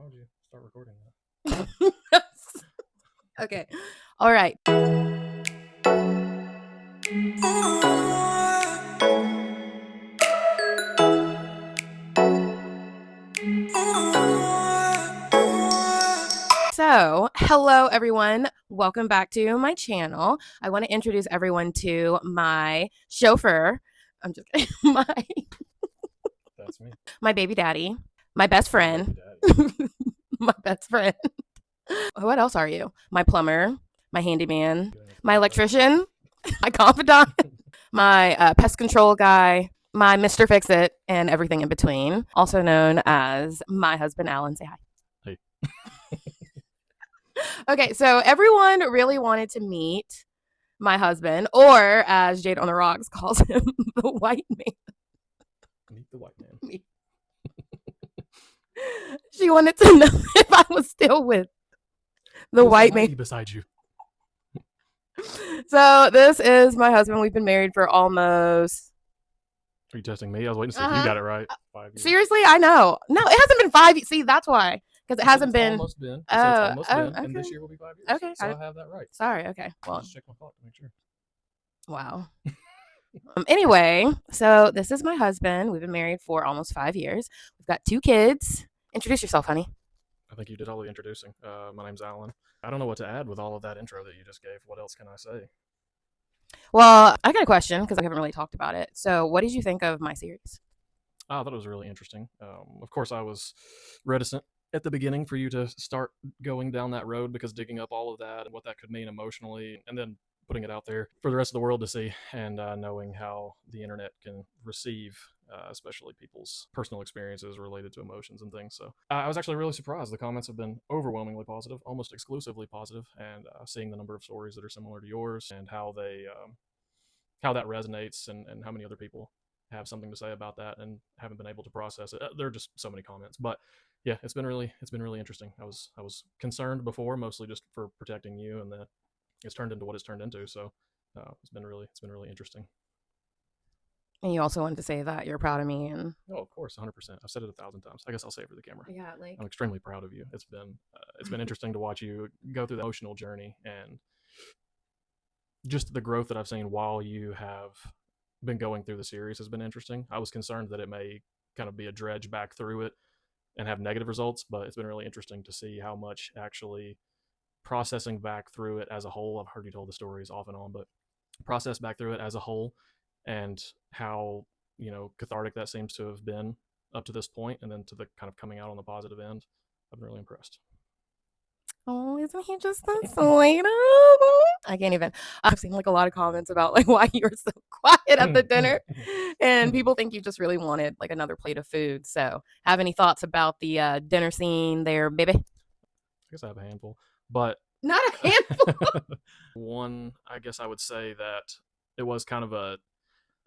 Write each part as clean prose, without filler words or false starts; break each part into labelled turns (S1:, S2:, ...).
S1: would you start recording that?
S2: Okay. All right. So, hello everyone. Welcome back to my channel. I want to introduce everyone to my chauffeur. I'm just kidding.
S1: That's me.
S2: My baby daddy, my best friend, my best friend. What else are you? My plumber, my handyman, my electrician, my confidant, my pest control guy, my Mr. Fix-It, and everything in between. Also known as my husband, Alan. Say hi.
S1: Hey.
S2: Okay, so everyone really wanted to meet my husband, or as Jade on the Rocks calls him, the white man.
S1: Meet the white man.
S2: She wanted to know if I was still with the white man
S1: beside you.
S2: So this is my husband. We've been married for almost.
S1: Are you testing me? I was waiting to see if you got it right. 5 years.
S2: Seriously, I know. No, it hasn't been 5 years. See, that's why. Because it hasn't been.
S1: Almost been. It's almost been.
S2: Okay.
S1: And this year will be 5 years.
S2: Okay.
S1: So I have that right.
S2: Sorry. Okay. Well,
S1: just check my clock to make sure.
S2: Wow. Anyway, so this is my husband. We've been married for almost 5 years. We've got 2 kids. Introduce yourself, honey.
S1: I think you did all the introducing. My name's Alan. I don't know what to add with all of that intro that you just gave. What else can I say?
S2: Well, I got a question because I haven't really talked about it. So what did you think of my series?
S1: I thought it was really interesting. Of course, I was reticent at the beginning for you to start going down that road because digging up all of that and what that could mean emotionally, and then putting it out there for the rest of the world to see, and knowing how the internet can receive, especially people's personal experiences related to emotions and things. So I was actually really surprised. The comments have been overwhelmingly positive, almost exclusively positive, and seeing the number of stories that are similar to yours and how they, how that resonates, and how many other people have something to say about that and haven't been able to process it. There are just so many comments, but yeah, it's been really interesting. I was concerned before, mostly just for protecting you, and that it's turned into what it's turned into. So it's been really interesting.
S2: And you also wanted to say that you're proud of me, and
S1: of course, 100%. I've said it 1,000 times. I guess I'll say it for the camera.
S2: Yeah, like
S1: I'm extremely proud of you. It's been interesting to watch you go through the emotional journey, and just the growth that I've seen while you have been going through the series has been interesting. I was concerned that it may kind of be a dredge back through it and have negative results, but it's been really interesting to see how much actually processing back through it as a whole. I've heard you told the stories off and on, but process back through it as a whole, and how, cathartic that seems to have been up to this point, and then to the kind of coming out on the positive end. I've been really impressed.
S2: Oh, isn't he just the sweetest? I can't even. I've seen like a lot of comments about like why you were so quiet at the dinner, and people think you just really wanted like another plate of food. So, have any thoughts about the dinner scene there, baby?
S1: I guess I have a handful, but
S2: not a handful.
S1: One, I guess I would say that it was kind of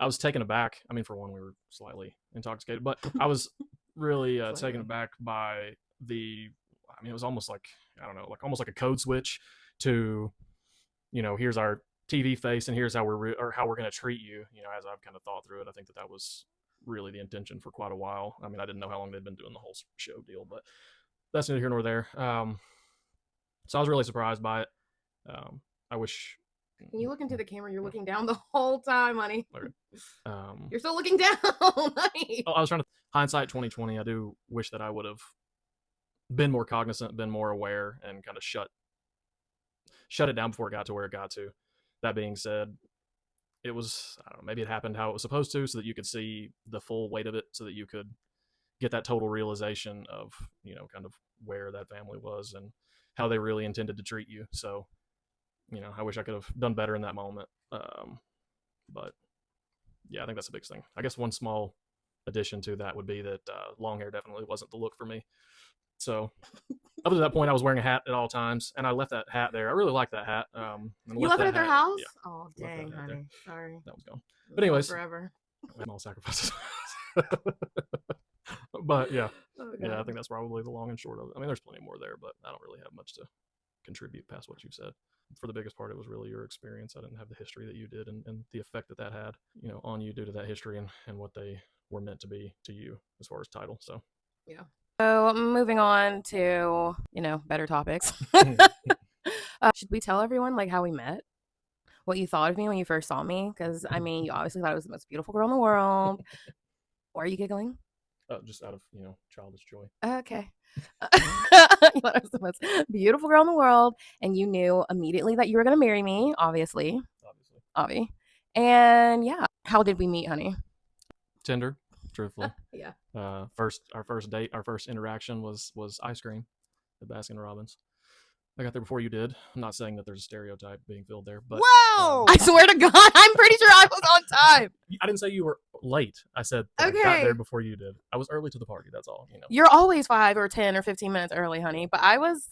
S1: I was taken aback. I mean, for one, we were slightly intoxicated, but I was really taken aback by it was almost like, I don't know, like almost like a code switch to, here's our TV face and here's how we're going to treat you. As I've kind of thought through it, I think that was really the intention for quite a while. I mean, I didn't know how long they'd been doing the whole show deal, but that's neither here nor there. So I was really surprised by it. I wish.
S2: Can you look into the camera? You're looking down the whole time, honey.
S1: Okay.
S2: You're still looking down, honey.
S1: I was trying to hindsight 2020. I do wish that I would have been more cognizant, been more aware, and kind of shut it down before it got to where it got to. That being said, it was, I don't know, maybe it happened how it was supposed to, so that you could see the full weight of it, so that you could get that total realization of, kind of where that family was and how they really intended to treat you. So, I wish I could have done better in that moment. But yeah, I think that's the biggest thing. I guess one small addition to that would be that long hair definitely wasn't the look for me. So up to that point, I was wearing a hat at all times, and I left that hat there. I really like that hat.
S2: You left it at their house?
S1: Yeah.
S2: Oh, dang, honey. Sorry.
S1: That was gone. But anyways,
S2: forever.
S1: Small sacrifices. But yeah, I think that's probably the long and short of it. I mean, there's plenty more there, but I don't really have much to contribute past what you've said. For the biggest part, it was really your experience. I didn't have the history that you did, and the effect that had, on you due to that history and what they were meant to be to you as far as title. So
S2: yeah. So moving on to, better topics. Should we tell everyone like how we met? What you thought of me when you first saw me? Because I mean, you obviously thought I was the most beautiful girl in the world. Why are you giggling?
S1: Just out of childish joy.
S2: Okay. You thought I was the most beautiful girl in the world, and you knew immediately that you were gonna marry me, obviously. Obvi. And yeah, how did we meet, honey?
S1: Tinder, truthfully.
S2: Yeah.
S1: Our first date, our first interaction was ice cream at Baskin Robbins. I got there before you did. I'm not saying that there's a stereotype being filled there, but
S2: wow! I swear to God, I'm pretty sure I was on time.
S1: I didn't say you were late. I said I got there before you did. I was early to the party. That's all.
S2: You're always 5 or 10 or 15 minutes early, honey. But I was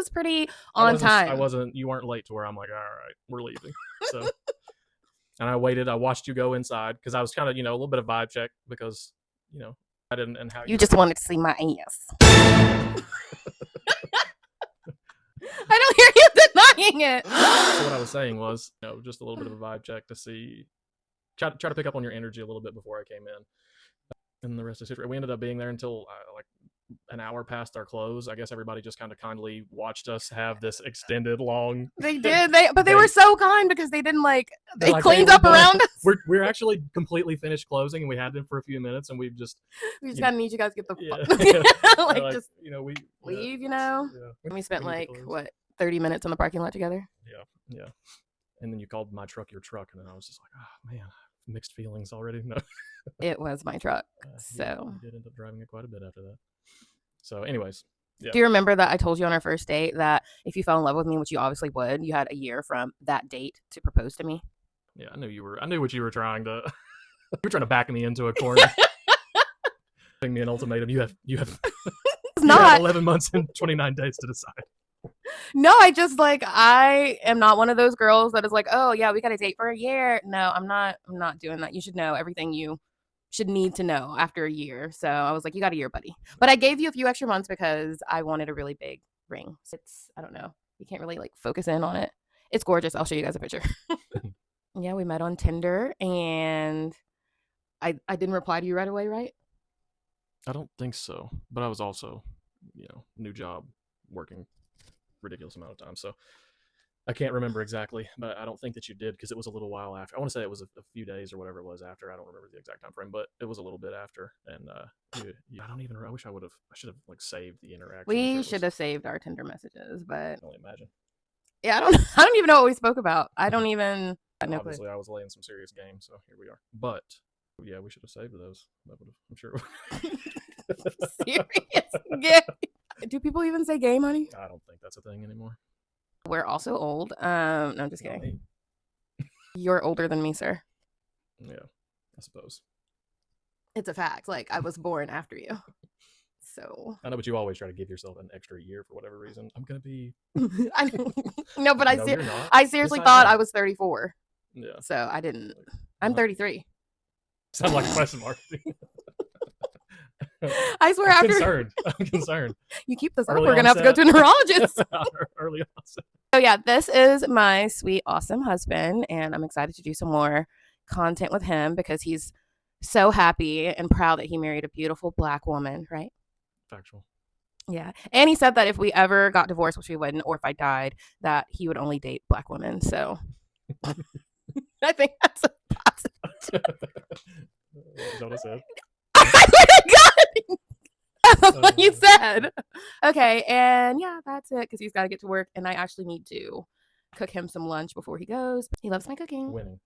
S2: pretty on time.
S1: You weren't late to where I'm like, all right, we're leaving. So, and I waited. I watched you go inside because I was kind of, a little bit of vibe check because, I didn't. And how
S2: you just wanted to see my ass. I don't hear you denying it.
S1: So what I was saying was, just a little bit of a vibe check to see, try to pick up on your energy a little bit before I came in. And the rest is history. We ended up being there until like an hour past our close. I guess everybody just kind of kindly watched us have this extended long.
S2: They did. They were so kind because they didn't they cleaned up around us.
S1: We're actually completely finished closing, and we had them for a few minutes, and we just
S2: kind of need you guys to get the fuck. Just
S1: we
S2: leave.
S1: Yeah.
S2: And we spent 30 minutes in the parking lot together.
S1: Yeah. And then you called my truck your truck, and then I was just like, oh man, mixed feelings already. No.
S2: It was my truck. So
S1: you did end up driving it quite a bit after that. So anyways, yeah.
S2: Do you remember that I told you on our first date that if you fell in love with me, which you obviously would, you had a year from that date to propose to me?
S1: Yeah, I knew what you were trying to you were trying to back me into a corner. Giving me an ultimatum. You have
S2: it's not
S1: 11 months and 29 days to decide.
S2: No, I am not one of those girls that is like, oh yeah, we got to date for a year. No, I'm not doing that. You should know everything you should need to know after a year. So I was like, you got a year, buddy. But I gave you a few extra months because I wanted a really big ring. So I don't know. You can't really focus in on it. It's gorgeous. I'll show you guys a picture. Yeah, we met on Tinder, and I didn't reply to you right away, right?
S1: I don't think so. But I was also, new job, working ridiculous amount of time. So I can't remember exactly, but I don't think that you did because it was a little while after. I want to say it was a few days or whatever it was after. I don't remember the exact time frame, but it was a little bit after. And I don't even. I wish I should have saved the interaction.
S2: We should have saved our Tinder messages, but I
S1: can only imagine.
S2: Yeah, I don't even know what we spoke about. I don't even.
S1: Obviously, I was laying some serious game, so here we are. But yeah, we should have saved those. That would have, I'm sure.
S2: Serious game. Do people even say game, honey?
S1: I don't think that's a thing anymore.
S2: We're also old. No, I'm just kidding. You're older than me, sir.
S1: Yeah, I suppose.
S2: It's a fact. I was born after you. So
S1: I know, but you always try to give yourself an extra year for whatever reason. I'm gonna be.
S2: No, but I seriously thought I was 34.
S1: Yeah.
S2: So I didn't. I'm 33.
S1: Sound like a question mark.
S2: I swear,
S1: I'm concerned.
S2: You keep this up, we're gonna have to go to a neurologist.
S1: Early onset.
S2: So yeah, this is my sweet, awesome husband, and I'm excited to do some more content with him because he's so happy and proud that he married a beautiful Black woman, right?
S1: Factual.
S2: Yeah, and he said that if we ever got divorced, which we wouldn't, or if I died, that he would only date Black women. So I think that's a positive.
S1: Is that what I said?
S2: God. That's what you said. Okay, and yeah, that's it because he's got to get to work, and I actually need to cook him some lunch before he goes. He loves my cooking.
S1: Winning.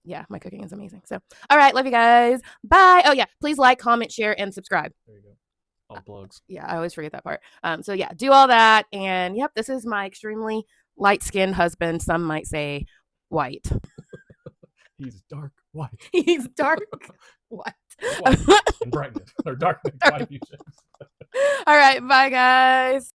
S2: Yeah, my cooking is amazing. So, all right, love you guys. Bye. Oh yeah, please like, comment, share, and subscribe.
S1: There you go. All plugs.
S2: Yeah, I always forget that part. So yeah, do all that, and yep, this is my extremely light-skinned husband. Some might say white.
S1: He's dark white.
S2: He's dark white.
S1: And brightness or darkness. Quite a few shades.
S2: All right, bye guys.